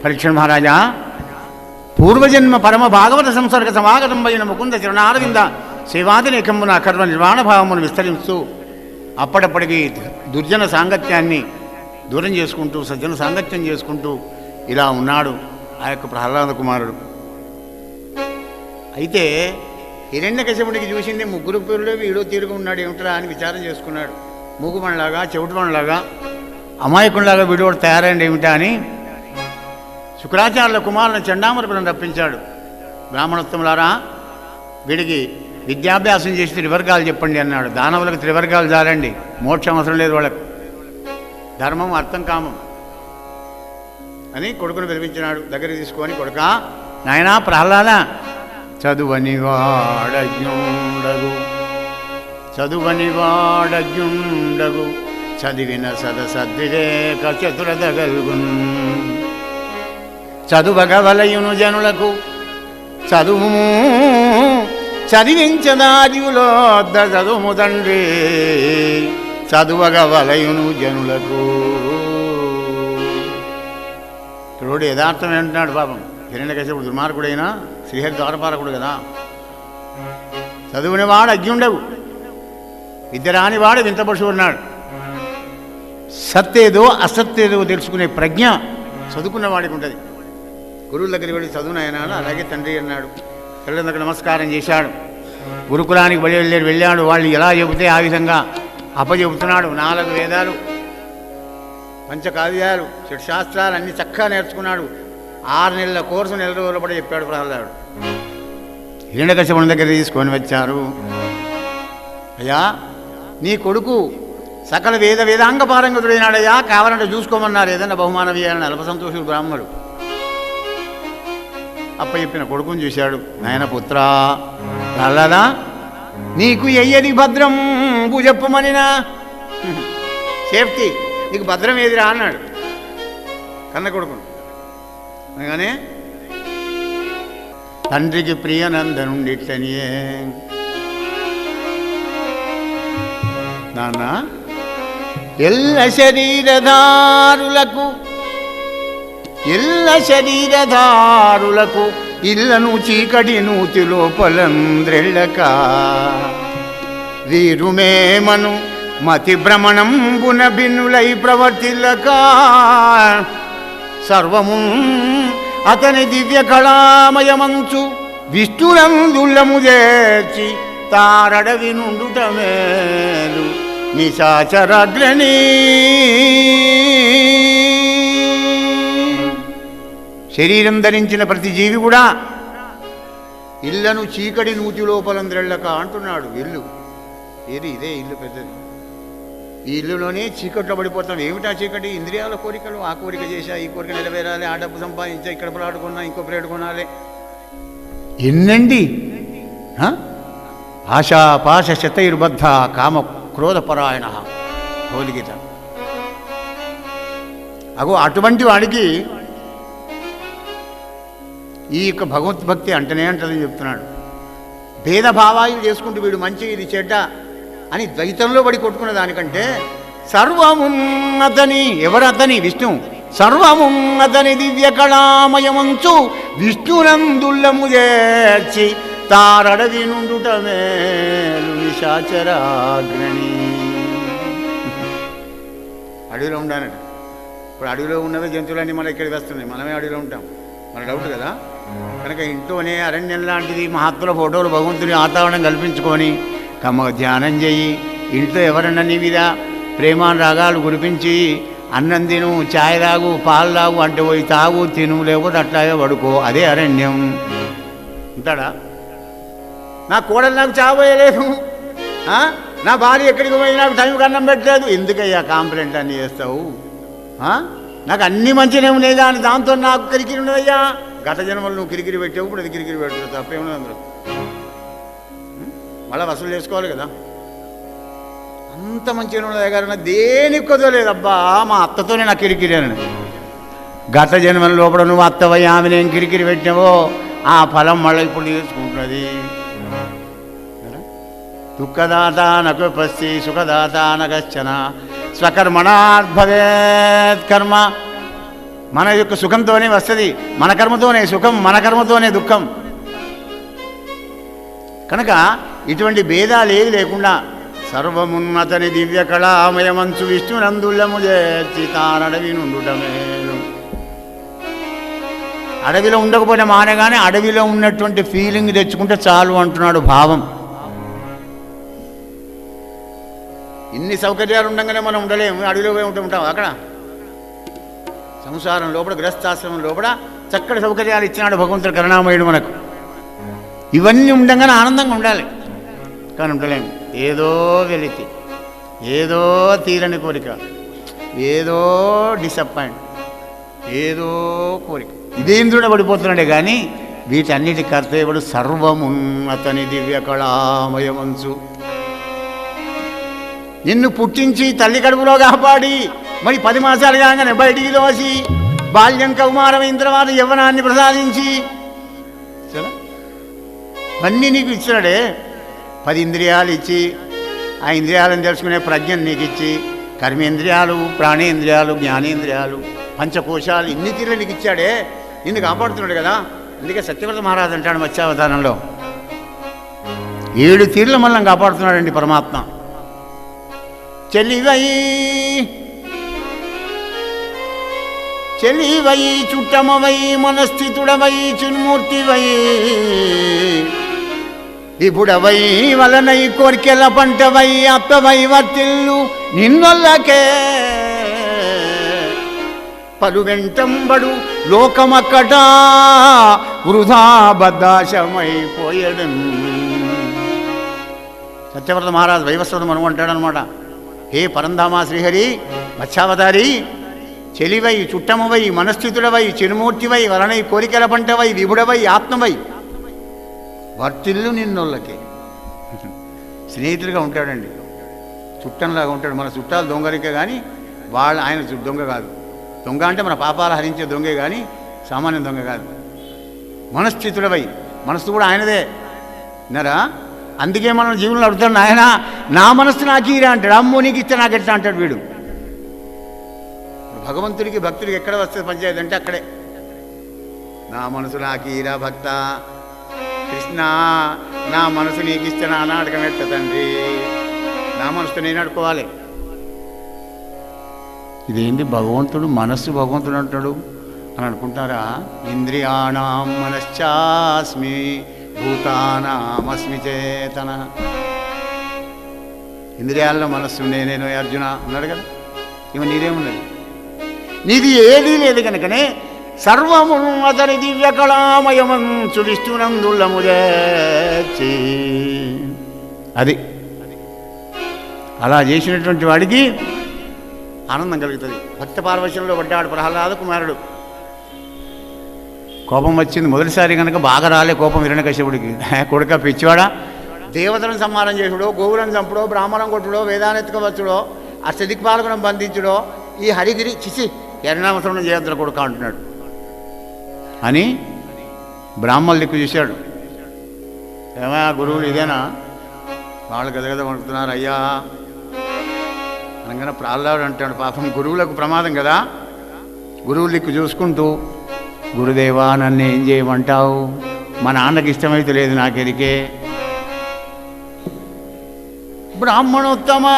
పరీక్ష మహారాజా, పూర్వజన్మ పరమ భాగవత సంసర్గ సమాగతం అయిన ముకుంద చరణారవింద సేవాదినేకమున కర్మ నిర్వాణ భావమును విస్తరిస్తూ అప్పటిప్పటికీ దుర్జన సాంగత్యాన్ని దూరం చేసుకుంటూ సజ్జన సాంగత్యం చేసుకుంటూ ఇలా ఉన్నాడు ఆ యొక్క ప్రహ్లాద కుమారుడు. అయితే హిరణ్యకశిపుడికి చూసింది ముగ్గురు పేరులో వీడో తీరుగా ఉన్నాడు ఏమిట్రా అని విచారం చేసుకున్నాడు. మూగుమణలాగా చెవిటిమణలాగా అమాయకునిలాగా వీడు తయారైంది ఏమిటా అని శుక్రాచార్యుల కుమారుని చండామరులను రప్పించాడు. బ్రాహ్మణోత్తములారా, వీడికి విద్యాభ్యాసం చేసి త్రివర్గాలు చెప్పండి అన్నాడు. దానవులకు త్రివర్గాలు చాలండి, మోక్షం అవసరం లేదు వాళ్ళకు, ధర్మం అర్థం కామం అని కొడుకును పిలిపించినాడు. దగ్గరికి తీసుకొని, కొడుకా నాయనా ప్రహ్లాద, చదువని వాడజ్ఞుండగు చదివిన సదసద్వివేక చతురదగల్గున్ చదువగవలయును జనులకు చదువు చదివించదాదివులోద్ద చదువు తండ్రి చదువగవలయును జనులకు. ఇప్పుడు యథార్థం ఏంటున్నాడు పాపం. హిరణ్యకశిపుడు దుర్మార్గుడైనా శ్రీహరి ద్వారపాలకుడు కదా. చదువునివాడు అజ్ఞుండవు, విద్య రానివాడు వింత పశువు ఉన్నాడు. సత్తేదో అసత్తేదో తెలుసుకునే ప్రజ్ఞ చదువుకున్నవాడికి ఉంటుంది. గురువుల దగ్గరికి వెళ్ళి చదువునైనాడు. అలాగే తండ్రి అన్నాడు. తల్లిదండ్రులకు నమస్కారం చేశాడు. గురుకులానికి వెళ్ళాడు. వాళ్ళు ఎలా చెబితే ఆ విధంగా అప్పచెబుతున్నాడు. 4 వేదాలు, పంచకావ్యాలు, షట్శాస్త్రాలు అన్నీ చక్కగా నేర్చుకున్నాడు. 6 నెలల కోర్సు 1 రోజుల పడి చెప్పాడు ప్రహ్లాదుడు. హిరణ్యకశిపుని దగ్గర తీసుకొని వచ్చారు. అయ్యా, నీ కొడుకు సకల వేదాంగ పారంగతుడైనాడయ్యా, కావాలంటే చూసుకోమన్నారు, ఏదన్నా బహుమానం ఇవ్వాలని అల్ప సంతోషుడు బ్రాహ్మణుడు. అప్ప చెప్పిన కొడుకుని చూశాడు. నాయన పుత్రా ప్రహ్లాదా, నీకు ఎయ్యది భద్రం చెప్పమనినా, సేఫ్టీ నీకు భద్రం ఏదిరా అన్నాడు కన్న కొడుకును. అనగానే తండ్రికి ప్రియనందనుండిట్లనియే, నాన్న ఎల్ల శరీరధారులకు ఇళ్లను చీకటి నూతి లోపలంద్రెళ్ళక వీరుమేమను మతి భ్రమణంబున భిన్నులై ప్రవర్తిల్లక సర్వము అతని దివ్య కళామయమంచు విష్ణునందుల్లము చేర్చి తారడవి నుండుట మేలు నిశాచరాగ్రణి. శరీరం ధరించిన ప్రతి జీవి కూడా ఇళ్లను చీకటి నూతి లోపలంద్రెళ్ళక అంటున్నాడు. ఇల్లు ఇదే ఇల్లు పెద్దది. ఈ ఇల్లులోనే చీకట్లో పడిపోతాం. ఏమిటా చీకటి? ఇంద్రియాల కోరికలు. ఆ కోరిక చేశా, ఈ కోరిక నెరవేరాలి, ఆ డబ్బు సంపాదించా, ఇక్కడ ప్లాట్ కొన్నా, ఇంకో ప్లేట్ కొనాలి. ఎన్నండి ఆశాపాశ శతైర్బద్ధ కామ క్రోధపరాయణ భగవద్గీత. అగో అటువంటి వాడికి ఈ యొక్క భగవద్భక్తి అంటనే అంటదని చెప్తున్నాడు. భేదభావాలు చేసుకుంటూ వీడు మంచి ఇది చెడ్డ అని ద్వైతంలో పడి కొట్టుకున్న దానికంటే సర్వమున్నతని, ఎవరతని? విష్ణు. సర్వమున్నతని దివ్య కళామయమంచు విష్ణునందుల్లము చేర్చి తారడవి నుండుట మేలు నిశాచరాగ్రణి. అడవిలో ఉండానట. ఇప్పుడు అడవిలో ఉన్నవే జంతువులన్నీ మన ఇక్కడికి వస్తున్నాయి, మనమే అడవిలో ఉంటాం. మన డౌట్ కదా. కనుక ఇంట్లోనే అరణ్యం లాంటిది మహాత్ముల ఫోటోలు, భగవంతుని వాతావరణం కల్పించుకొని కమ్మగా ధ్యానం చెయ్యి. ఇంట్లో ఎవరన్నా నీ మీద ప్రేమానురాగాలు కురిపించి అన్నం తిను, ఛాయ్ తాగు, పాలు తాగు అంటే పోయి తాగు, తిను, లేకపోతే అట్లాగే పడుకో. అదే అరణ్యం. ఉంటాడా? నా కోడలు నాకు చావోయలేదు, నా భార్య ఎక్కడికి పోయి నాకు టైంకి అన్నం పెట్టలేదు, ఎందుకయ్యా కాంప్లైంట్ అన్నీ చేస్తావు? నాకు అన్ని మంచిగా ఉన్నాయి కానీ దాంతో నాకు కిరికిరి ఉన్నదయ్యా. గత జన్మలు నువ్వు కిరికిరి పెట్టావు, ఇప్పుడు అది కిరికిరి పెట్టావు, తప్పేమున్నది అందులో. మళ్ళీ వసూలు చేసుకోవాలి కదా. అంత మంచిగా ఉన్నది గారు, దేనికి కుదరలేదు. అబ్బా మా అత్తతోనే నాకు కిరికిరి అని. గత జన్మల లోపల నువ్వు అత్తవయ్యా ఆమె ఏం కిరికిరి పెట్టినావో ఆ ఫలం మళ్ళీ ఇప్పుడు నేర్చుకుంటున్నది. దుఃఖదాత నకుపస్తి సుఖదాత నగచ్చన స్వకర్మణాద్భవేత్ కర్మ. మన యొక్క సుఖంతోనే వస్తుంది, మన కర్మతోనే సుఖం, మన కర్మతోనే దుఃఖం. కనుక ఇటువంటి భేదాలు ఏవి లేకుండా సర్వమున్నతని దివ్య కళామయమంచు విష్ణునందులము చేర్చి తానడవి నుండుటమేను. అడవిలో ఉండకపోయినా మానగానే అడవిలో ఉన్నటువంటి ఫీలింగ్ తెచ్చుకుంటే చాలు అంటున్నాడు భావం. ఇన్ని సౌకర్యాలు ఉండగానే మనం ఉండలేము, అడవిలో పోయి ఉంటాం. అక్కడ సంసారం లోపల, గృహస్థాశ్రమం లోపల చక్కటి సౌకర్యాలు ఇచ్చినాడు భగవంతుడు కరుణామయుడు మనకు. ఇవన్నీ ఉండగానే ఆనందంగా ఉండాలి, కానీ ఉండలేము. ఏదో వెలితి, ఏదో తీరని కోరిక, ఏదో డిసప్పాయింట్, ఏదో కోరిక, ఇదేంద్రుడ పడిపోతున్నాడే కానీ వీటన్నిటి కర్తవ్యుడు సర్వమున్నతని దివ్య కళామయమంచు. నిన్ను పుట్టించి తల్లి కడుపులో కాపాడి మరి 10 మాసాలు కాగానే బయటికి దోసి బాల్యం కౌమారమైన తర్వాత యవ్వనాన్ని ప్రసాదించి అన్నీ నీకు ఇచ్చినాడే. 10 ఇంద్రియాలు ఇచ్చి ఆ ఇంద్రియాలను తెలుసుకునే ప్రజ్ఞను నీకు ఇచ్చి కర్మేంద్రియాలు, ప్రాణేంద్రియాలు, జ్ఞానేంద్రియాలు, పంచకోశాలు ఇన్ని తీర్లు నీకు ఇచ్చాడే, నిన్ను కాపాడుతున్నాడు కదా. అందుకే సత్యవ్రత మహారాజు అంటాడు మత్స్యావతారంలో 7 తీర్లు మనల్ని కాపాడుతున్నాడండి పరమాత్మ. చెలివై చుట్టమవై మనస్థితుడవై చిన్మూర్తివై విపుడవై వలనై కోర్కెల పంటవై అప్పవై వర్తిల్లు నిన్నొల్లకే పలు వెంటంబడు లోకమక్కట వృధా బద్దాశమైపోయడం. సత్యవ్రత మహారాజు వైవస్వతం అనుకుంటాడనమాట. హే పరంధామా శ్రీహరి మత్స్యావతారి, చెలివై చుట్టమవై మనస్థితుడవై చిరుమూర్తివై వలనై కోరికల పంటవై విభుడవై ఆత్మవై వర్తిల్లు నిన్నోళ్ళకే. స్నేహితుడిగా ఉంటాడండి, చుట్టంలాగా ఉంటాడు. మన చుట్టాలు దొంగలికే కానీ ఆయన దొంగ కాదు. దొంగ అంటే మన పాపాలు హరించే దొంగే కానీ సామాన్య దొంగ కాదు. మనస్థితుడవై, మనస్సు కూడా ఆయనదే విన్నారా. అందుకే మనం జీవులను అడుగుతాడు, ఆయన నా మనస్సు నాకు ఈరా అంటాడు. అమ్మో నీకు ఇస్తే నాకు ఎట్లా అంటాడు వీడు. భగవంతుడికి భక్తుడికి ఎక్కడ వస్తుంది పంచాయతీ అంటే అక్కడే. నా మనసు నాకు ఈరా భక్త కృష్ణ, నా మనసు నీకు ఇస్తే నా నాటకం ఎట్ట తండ్రి, నా మనసుతో నేను అడుకోవాలి. ఇదేంటి భగవంతుడు మనస్సు భగవంతుడు అంటాడు అని అనుకుంటారా? ఇంద్రియాణం మనశ్చాస్మి భూతానామస్మి చేతన. ఇంద్రియాల్లో మనస్సు నేను అర్జున అన్నాడు కదా. ఇవి నీదేమున్నది? నీది ఏదీ లేదు కనుకనే సర్వము అతని దివ్య కళామయమంచు విష్ణునందులము చేర్చి. అది అలా చేసినటువంటి వాడికి ఆనందం కలుగుతుంది. భక్త పార్వశ్యంలో పడ్డాడు ప్రహ్లాద కుమారుడు. కోపం వచ్చింది మొదటిసారి కనుక బాగా రాలే కోపం హిరణ్యకశ్యపుడికి. కొడుక పిచ్చివాడా, దేవతలను సంహారం చేసుడో, గోవులను చంపుడో, బ్రాహ్మణం కొట్టుడో, వేదానెత్తుకవచ్చుడో, అష్టదిక్పాలకులను బంధించుడో, ఈ హరిగిరి చిసి ఎరణామసనం చేయద్దుల కొడుక అంటున్నాడు అని బ్రాహ్మణుల దిక్కు చూశాడు. ఏమయ్యా గురువులు ఇదేనా? వాళ్ళు గదగద వణుకుతున్నారు. అయ్యా అనగానే ప్రహ్లాడు అంటాడు, పాపం గురువులకు ప్రమాదం కదా. గురువుల దిక్కు చూసుకుంటూ, గురుదేవా నన్ను ఏం చేయమంటావు, మా నాన్నకి ఇష్టమైతే లేదు నాకెరికే. బ్రాహ్మణోత్తమా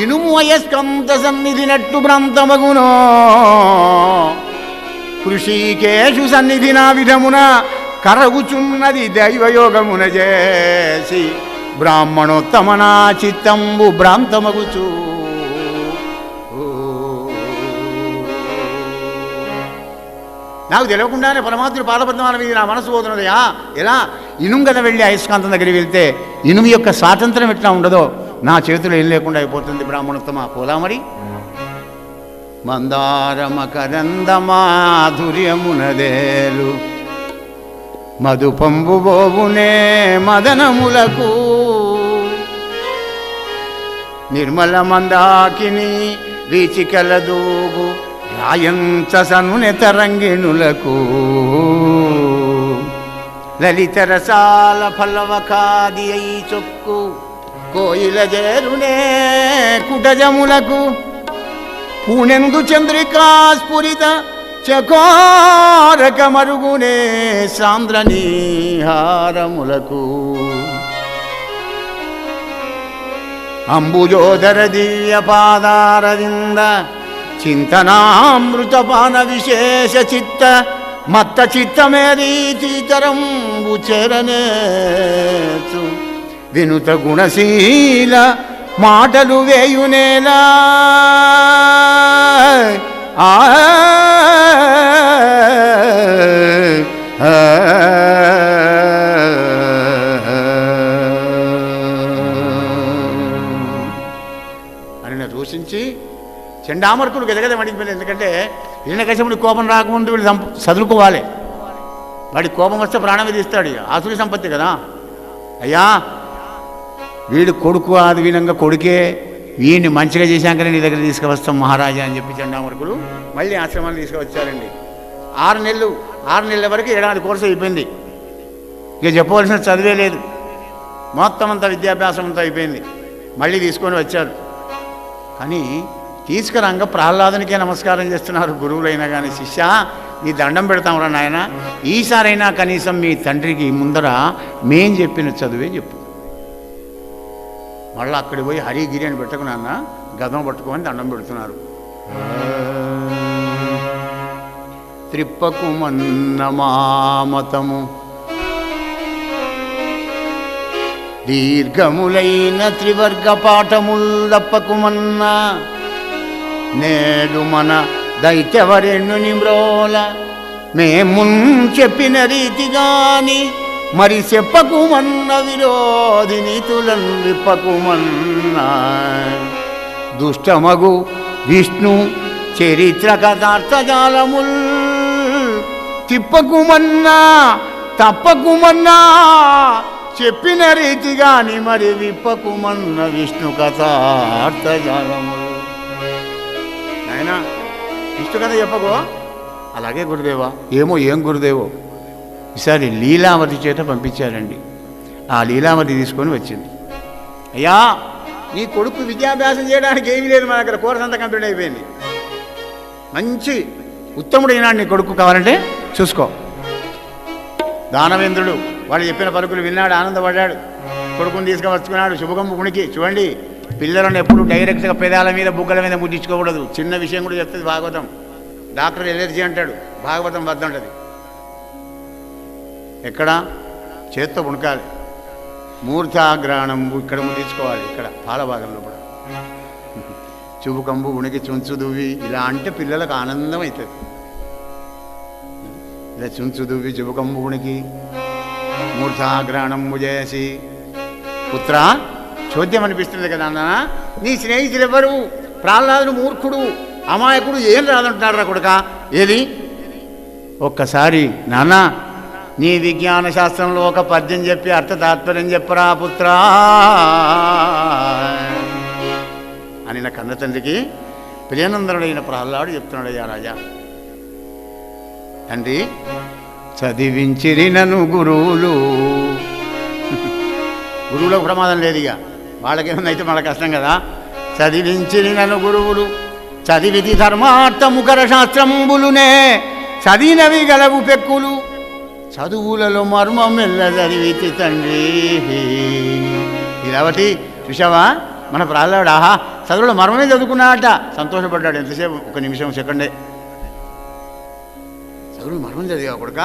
ఇనుము అయస్కంత సన్నిధినట్టు భ్రాంతమగునో కృషికేషు సన్నిధి నా విధమున కరగుచున్నది దైవయోగమున చేసి బ్రాహ్మణోత్తమ నా చిత్తంబు భ్రాంతమగుచు. నాకు తెలియకుండానే పరమాత్ముడు పాదపద్మాల మీద నా మనసు పోతున్నదయా. ఎలా? ఇనుము కదా వెళ్ళి అయస్కాంతం దగ్గరికి వెళ్తే ఇనుము యొక్క స్వాతంత్రం ఎట్లా ఉండదో నా చేతిలో ఏం లేకుండా అయిపోతుంది. బ్రాహ్మణోత్తమ పోలా మరి. మందార మకరంద మాధుర్యమునదేలు మధుపంబు బోవునే మదనములకు నిర్మల మందాకిని వీచికల దూగు రాయంచ సనునె తరంగిణులకు లలిత రసాల ఫలవకాది అయి చొక్కు కోయిల చేరునే కుటజములకు పూనెందు చంద్రికా స్ఫురిత చకోరక మరుగునే సాంద్రనీహారములకు అంబుజోదర దివ్య పాదారవింద చింతనామృతపాన విశేష చిత్త మత్త చిత్తమేరీతరంబు చేరనేచు వినుత గుణశీల మాటలు వేయునేలా ఆ అని దూషించి చెండామర్కుడు గదగద మడిగిపోయింది. ఎందుకంటే హిరణ్యకశిపుడి కోపం రాకముందు వీళ్ళు చదువుకోవాలి. వాడి కోపం వస్తే ప్రాణమే తీస్తాడు. ఆసురి సంపత్తి కదా. అయ్యా వీడు కొడుకు ఆదివినంగా కొడుకే, వీడిని మంచిగా చేశాకనే నీ దగ్గర తీసుకువస్తాం మహారాజా అని చెప్పి చెండామర్కులు మళ్ళీ ఆశ్రమాన్ని తీసుకువచ్చారండి. 6 నెలల వరకు 7 కోర్సు అయిపోయింది. ఇక చెప్పవలసిన చదివే లేదు. మొత్తం అంతా విద్యాభ్యాసం అంతా అయిపోయింది. మళ్ళీ తీసుకొని వచ్చారు. కానీ తీసుకురాగా ప్రహ్లాదునికే నమస్కారం చేస్తున్నారు గురువులైనా కానీ. శిష్య నీ దండం పెడతాంరా నాయన, ఈసారైనా కనీసం మీ తండ్రికి ముందర మేం చెప్పిన చదువే చెప్పు. మళ్ళీ అక్కడికి పోయి హరిగిరి అని పెట్టుకున్నా గదం పట్టుకొని దండం పెడుతున్నారు. త్రిప్పకుమన్న మామతము దీర్ఘములైన త్రివర్గ పాఠముల్ దప్పకుమన్నా నేడు మన దైత్యవరెణ్ణుని మ్రోల మేమున్ చెప్పిన రీతిగాని మరి చెప్పకుమన్న విరోధి నీతులను విప్పకుమన్నా దుష్టమగు విష్ణు చరిత్ర కథార్థజాలముల్ తిప్పకుమన్నా తప్పకుమన్నా చెప్పిన రీతిగాని మరి విప్పకుమన్న విష్ణు కథార్థజాలముల్. నాయనా విష్ణు కథ చెప్పకో. అలాగే గురుదేవా. ఏం గురుదేవో. ఈసారి లీలావతి చేత పంపించారండి. ఆ లీలావతి తీసుకొని వచ్చింది. అయ్యా నీ కొడుకు విద్యాభ్యాసం చేయడానికి ఏమీ లేదు, మా దగ్గర కోర్స్ అంతా కంప్లీట్ అయిపోయింది. మంచి ఉత్తముడైన నీ కొడుకు కావాలంటే చూసుకో. దానవేంద్రుడు వాడు చెప్పిన పలుకులు విన్నాడు, ఆనందపడ్డాడు. కొడుకుని తీసుకువచ్చుకున్నాడు. శుభకంపునికి చూడండి, పిల్లలను ఎప్పుడు డైరెక్ట్గా పెదాల మీద బుగ్గల మీద ముట్టించుకోకూడదు. చిన్న విషయం కూడా చెప్తుంది భాగవతం. డాక్టర్ ఎలర్జీ అంటాడు, భాగవతం వద్దంటది. ఎక్కడ చేత్తో పుణకాలి. మూర్ధాగ్రాణం ఇక్కడ ముట్టించుకోవాలి, ఇక్కడ పాల భాగంలో కూడా. చుబుకంబు ఉనికి చుంచు దువ్వి ఇలా అంటే పిల్లలకు ఆనందం అవుతుంది. ఇలా చుంచు దువ్వి చుబుకంబు ఉనికి మూర్ధాగ్రాణంబు చేసి పుత్ర చోద్యం అనిపిస్తుంది కదా అన్న. నీ స్నేహితులు ఎవరు? ప్రహ్లాదుడు మూర్ఖుడు, అమాయకుడు, ఏం రాదంటున్నాడు రా కొడుక. ఏది ఒక్కసారి నాన్న నీ విజ్ఞాన శాస్త్రంలో ఒక పద్యం చెప్పి అర్థ తాత్పర్యం చెప్పరా పుత్రా అని నా కన్న తండ్రికి ప్రియనందనుడైన ప్రహ్లాడు చెప్తున్నాడు. అయ్యా రాజా, తండ్రి చదివించిరి నన్ను గురువులు. గురువులకు ప్రమాదం లేదు, ఇక వాళ్ళకేముందైతే మన కష్టం కదా. చదివించిరి నన్ను గురువులు చదివిది ధర్మార్థ ముఖర శాస్త్రంబులునే చదివినవి గలవు పెక్కులు చదువులలో మర్మం మెల్ల చదివితి తండ్రి. ఇలావటి చూసావా మన ప్రహ్లాడు, ఆహా చదువులో మర్మమే చదువుకున్నాడట. సంతోషపడ్డాడు. ఎంతసేపు? 1 నిమిషం సెకండే. చదువులు మర్మం చదివా కొడుక.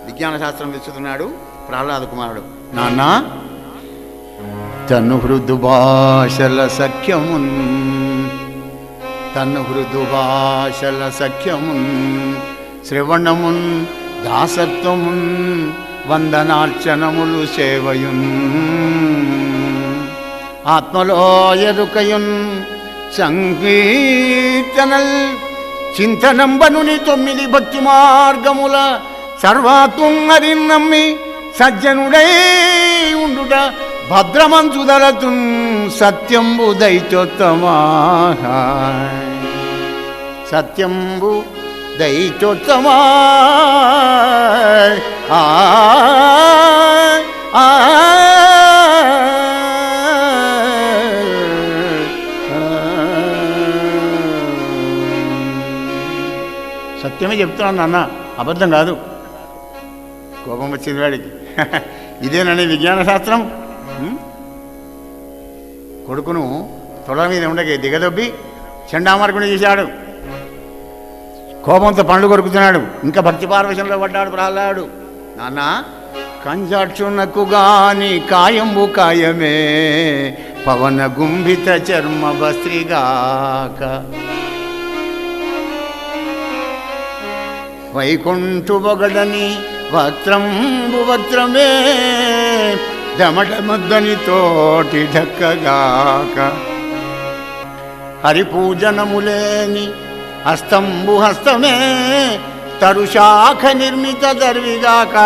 విజ్ఞాన శాస్త్రం తెచ్చుతున్నాడు ప్రహ్లాద కుమారుడు. నాన్న తన్ను హృదు భాషల సఖ్యమున్ తన్ను హృదు భాషల సఖ్యమున్ శ్రవణమున్ దాసత్వమున్ వందనార్చనములు సేవయున్ ఆత్మలో ఎరుకయున్ సంకీర్తనల్ చింతనంబనుని 9 భక్తి మార్గముల సర్వాత్మరి నమ్మి సజ్జనుడై ఉండుట భద్రమంచుదరతున్ సత్యంబు దైత్యోత్తమా సత్యంబు దైత్యోత్తమా. చెప్తున్నాను నాన్న, అబద్ధం కాదు. కోపం వచ్చింది వాడికి. ఇదేనని విజ్ఞాన శాస్త్రం. కొడుకును తొడ మీద ఉండగా దిగదొబ్బి చండామార్గుని చేశాడు. కోపంతో పండ్లు కొరుకుతున్నాడు. ఇంకా భక్తి పార్వశంలో పడ్డాడు ప్రహ్లాడు. నాన్న, కంజాక్షునకు గాని కాయంబు కాయమే, పవన గుంభిత చర్మ భస్త్రిగాక, వైకుంఠు బొగడని వక్త్రంబు వక్త్రమే, దమట ముద్దని తోటి ఢక్కగాక, హరిపూజనములేని హస్తంబు హస్తమే, తరుశాఖ నిర్మిత దర్విగాక,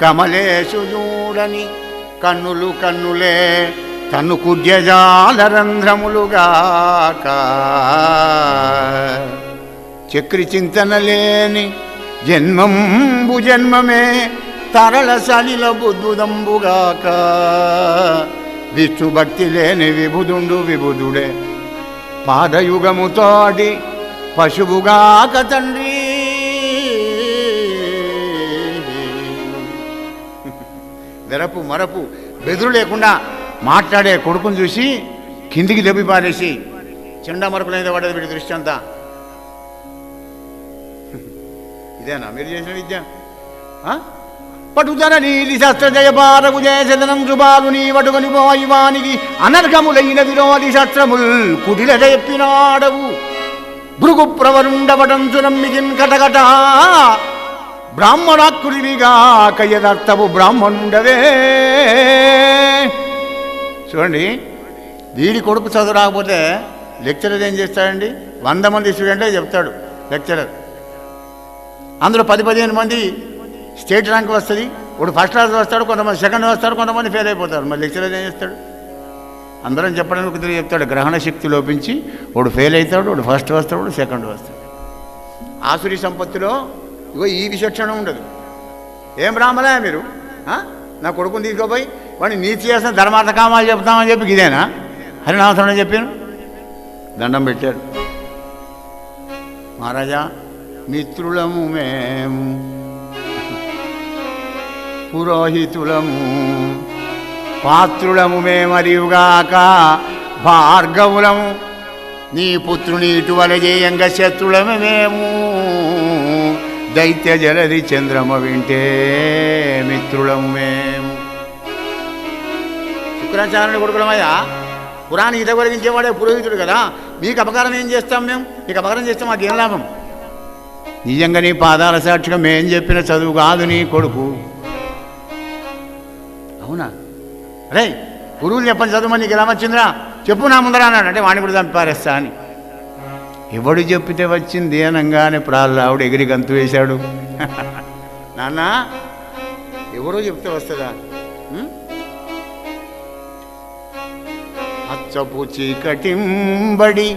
కమలేశు చూడని కన్నులు కన్నులే, తను కుడ్యజాలరంధ్రములుగాక, చక్రి చింతన లేని జన్మంబు జన్మమే, తరళ సలిల బుద్ధుదంబుగాక, విష్ణు భక్తి లేని విభుదుండు విభుదుడే, పాదయుగముతోటి పశువుగాక తండ్రి. వెరపు మరపు బెదురు లేకుండా మాట్లాడే కొడుకుని చూసి కిందికి దెబ్బి పారేసి చెండామరపుల మీద పడ్డది వీడి దృష్టి అంతా. ఇదేనా మీరు చేసిన విద్య? పటుతన నీలి శస్త్ర జయపారగు జయసదనం శుభాలు నీ వటుగని వాయువానికి అనర్ఘములైన విరోధి శస్త్రముల్ కుటిల చెప్పినాడవు, భృగు ప్రవరుండవటంచు నమ్మికిన్ కటకట, బ్రాహ్మణాకృతివిగా కయ్యదర్తవు బ్రాహ్మణుండవే. చూడండి, వీడి కొడుకు చదువు రాకపోతే లెక్చరర్ ఏం చేస్తాడండి? 100 మంది స్టూడెంటే చెప్తాడు లెక్చరర్. అందులో 10-15 మంది స్టేట్ ర్యాంక్ వస్తుంది, వాడు ఫస్ట్ క్లాస్ వస్తాడు, కొంతమంది సెకండ్ వస్తాడు, కొంతమంది ఫెయిల్ అయిపోతారు. మరి లెక్చరర్ ఏం చేస్తాడు? అందరం చెప్పడానికి కుదిరి చెప్తాడు. గ్రహణ శక్తి లోపించి వాడు ఫెయిల్ అవుతాడు, వాడు ఫస్ట్ వస్తాడు, వాడు సెకండ్ వస్తాడు. ఆసురి సంపత్తిలో ఇగో ఈ విచక్షణ ఉండదు. ఏం బ్రాహ్మణా మీరు, నా కొడుకుని తీసుకోపోయి వాడిని నీతి చేసిన ధర్మార్థ కామాలు చెప్తామని చెప్పి ఇదేనా హరినామస్మరణ చెప్పాను. దండం పెట్టాడు. మహారాజా, మిత్రులము మేము, పురోహితులము, పాత్రులము మేమరియుగాక, భార్గవులము, నీ పుత్రుని ఇటువల చేయంగా శత్రులము మేము, దైత్య జలది చంద్రమ వింటే మిత్రులము మేము. శుక్రాచార్యుని కొడుకులమయ్యా, పురాణి హిత కలిగించేవాడే పురోహితుడు కదా, మీకు అపకారం ఏం చేస్తాం మేము? మీకు అపకారం చేస్తాం మాకేం లాభం? నిజంగా నీ పాదాల సాక్షిగా మేం చెప్పిన చదువు కాదు నీ కొడుకు. అవునా? అరే గురువులు చెప్పని చదువు నీకు ఎలా వచ్చిందిరా చెప్పు నా ముందర అన్నాడు. అంటే వాడిని కూడా చంపారేస్తా అని. ఎవడు చెప్పితే వచ్చింది అనగానే ప్రహ్లాదుడు ఎగిరి గంతు వేశాడు. నాన్న, ఎవరో చెప్తే వస్తుందా? అచ్చపు చీకటింబడి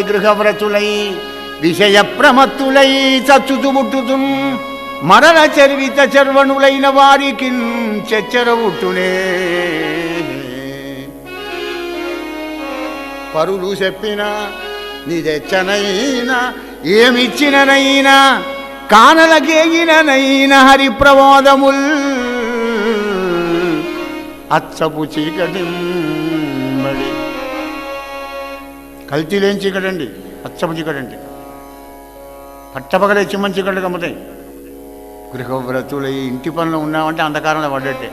గృహవ్రతులై విషయ ప్రమత్తులై చచ్చుచుబుట్టుతు మరణ చర్విత చర్వణులైన వారికి చెచ్చరవుట్టునే, పరులు చెప్పిన నిదెచ్చనైనా ఏమిచ్చిననైనా కానలకేగిననైనా హరిప్రమోదముల్ అచ్చపు చీకటింబడి. కల్తీలేం చీకటండి, అచ్చపు చీకటండి. పట్టపగలే చిమ్మని చీకట్లు కమ్ముతాయి. గృహవ్రతులై ఇంటి పనులు ఉన్నామంటే అంధకారంలో పడ్డట్టే,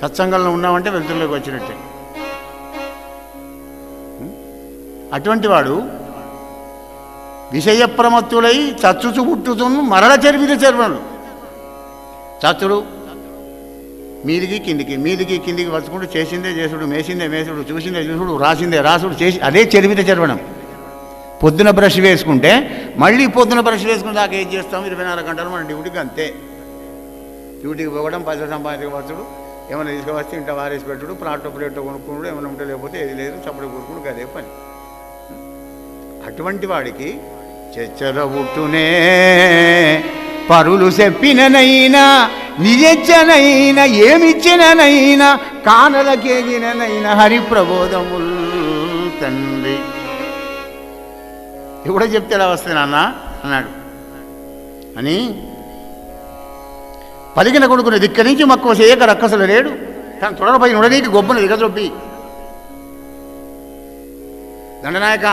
సత్సంగంలో ఉన్నామంటే వెలుతురులోకి వచ్చినట్టే. అటువంటి వాడు విషయ ప్రమత్తులై చచ్చుచు పుట్టుతును మరల చర్విత చర్వణులు. చచ్చుడు మీదికి కిందికి, మీదికి కిందికి వచ్చుకుంటూ చేసిందే చేసుడు, మేసిందే మేసుడు, చూసిందే చూసుడు, రాసిందే రాసుడు చేసి అదే చర్విత చర్వణం. పొద్దున బ్రష్ వేసుకుంటే మళ్ళీ పొద్దున బ్రష్ వేసుకుని దాకా ఏం చేస్తాం? 24 గంటలు మన డ్యూటీకి అంతే. డ్యూటీకి పోవడం, పైసలు సంపాదించవచ్చుడు, ఏమైనా తీసుకువస్తే ఇంట వారేసి పెట్టుడు, ప్లాట్ ప్లేట్ కొనుక్కున్నాడు, ఏమైనా ఉంటే లేకపోతే ఏది లేదు చప్పుడు కొనుక్కుడు, అదే పని. అటువంటి వాడికి చెచ్చరవుట్టునే పరులు చెప్పిననైనా నిజెచ్చనైనా ఏమిచ్చిననైనా కానలకేగిననైనా హరిప్రబోధముల్ తండ్రి. ఎవడో చెప్తే ఎలా వస్తుంది నాన్న అన్నాడు అని పలికిన కొడుకుని ధిక్కరించి మక్కువ చేయక రక్కసులు లేడు. తన తొడలపై నుడనీకి గొప్పను దిగజొప్పి దండనాయక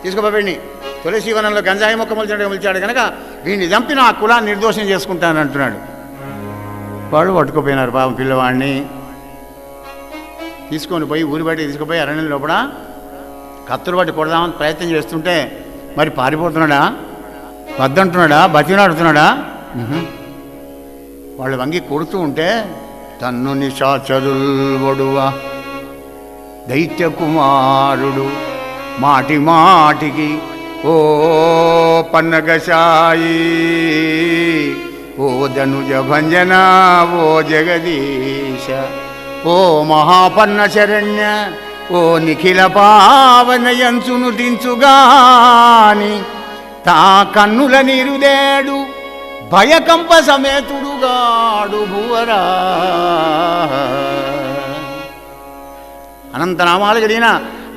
తీసుకోబడిని తులసి వనంలో గంజాయి మొక్క మొలిచాడు కనుక వీడిని చంపిన ఆ కులాన్ని నిర్దోషం చేసుకుంటానంటున్నాడు. వాడు పట్టుకుపోయినారు పాపం పిల్లవాడిని తీసుకొని పోయి ఊరి బయట తీసుకుపోయి అరణ్యం లోపల కత్తులు పట్టి కొడదామని ప్రయత్నం చేస్తుంటే మరి పారిపోతున్నాడా, వద్దంటున్నాడా, బతినాడుతున్నాడా? వాళ్ళు వంగి కొడుతూ ఉంటే తన్ను నిశాచరుల్వడువ దైత్య కుమారుడు మాటి మాటికి ఓ పన్నగశాయి ఓ ధనుజ భంజన ఓ జగదీశ ఓ మహాపన్న శరణ్య ఓ నిఖిల పావనయంచును దించుగాని తా కన్నుల నిరుదేడు భయకంప సమేతుడుగాడు భూవరా. అనంతనామాలు కలిగిన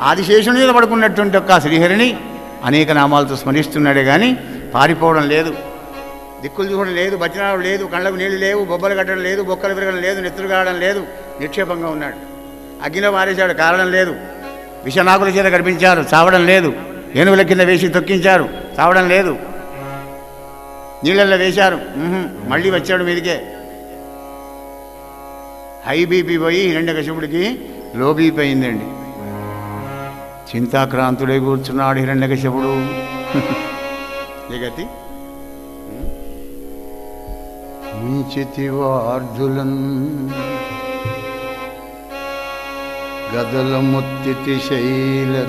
ఆదిశేషుని మీద పడుకున్నటువంటి ఒక్క శ్రీహరిని అనేక నామాలతో స్మరిస్తున్నాడే కానీ పారిపోవడం లేదు, దిక్కులు చూడడం లేదు, బతినాడు లేదు, కళ్ళకు నీళ్లు లేవు, బొబ్బలు కట్టడం లేదు, బొక్కలు విరగడం లేదు, నెత్తులు కావడం లేదు, నిక్షేపంగా ఉన్నాడు. అగ్నిలో మారేశాడు, కారణం లేదు. విషనాగుల చేత కనిపించారు, చావడం లేదు. ఏనుగుల కింద వేసి తొక్కించారు, చావడం లేదు. నీళ్ళల్లో వేశారు, మళ్ళీ వచ్చాడు మీదికే. హై బీపీ పోయి హిరణ్యకశిపుడికి లో బీపీ అయిందండి. చింతాక్రాంతుడై కూర్చున్నాడు హిరణ్యకశిపుడు. జగతి ముంచితివార్ధులన్ గదల ముత్తితి శైలతటంబులందు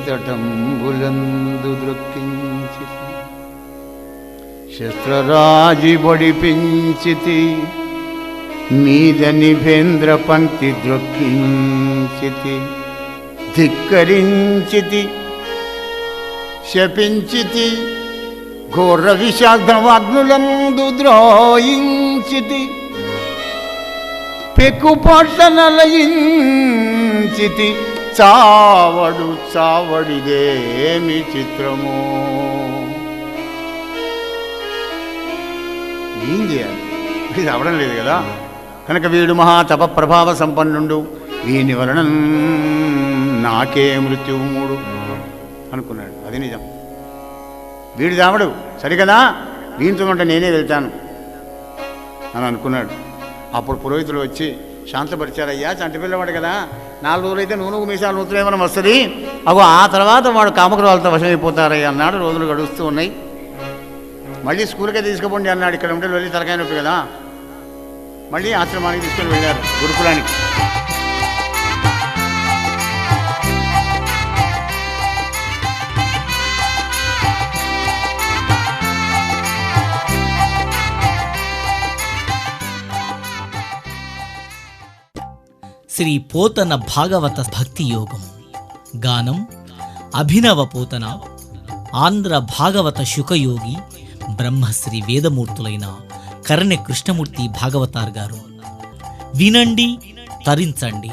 దృక్కించి శస్త్రరాజి బడిపించితి మీద నిభేంద్ర పంక్తి ద్రొక్కించితి ధిక్కరించితి శపించితి ఘోర విషాగ్నవాగ్నులందు ద్రోయించితి పెక్కుపట్టనలయించితి చావడు చావడిదేమి చిత్రమో. ఏం చేయాలి, ఇది అవడం లేదు కదా. కనుక వీడు మహా తప ప్రభావ సంపన్నుడు, వీని వలన నాకే మృత్యువు మూడు అనుకున్నాడు. అది నిజం. వీడు చావడు సరికదా, వీనితో ఉంటే నేనే వెళ్తాను అని అనుకున్నాడు. అప్పుడు పురోహితులు వచ్చి శాంతపరిచారయ్యా, చంటి పిల్లవాడు కదా, 4 రోజులైతే నూనెకు మీసాలు నూతులేమని వస్తుంది, అగో ఆ తర్వాత వాడు కామకురాలతో వశమైపోతారయ్యా అన్నాడు. రోజులు గడుస్తూ ఉన్నాయి. మళ్ళీ స్కూల్కే తీసుకుపోండి అన్నాడు. ఇక్కడ ఉంటే వెళ్ళి తలకాయ నొప్పి కదా. మళ్ళీ ఆశ్రమానికి తీసుకొని వెళ్ళారు, గురుకులానికి. శ్రీ పోతన భాగవత భక్తి యోగం. గానం అభినవ పోతన, ఆంధ్ర భాగవత శుకయోగి బ్రహ్మశ్రీ వేదమూర్తులైన కరణ్య కృష్ణమూర్తి భాగవతార్ గారు. వినండి, తరించండి.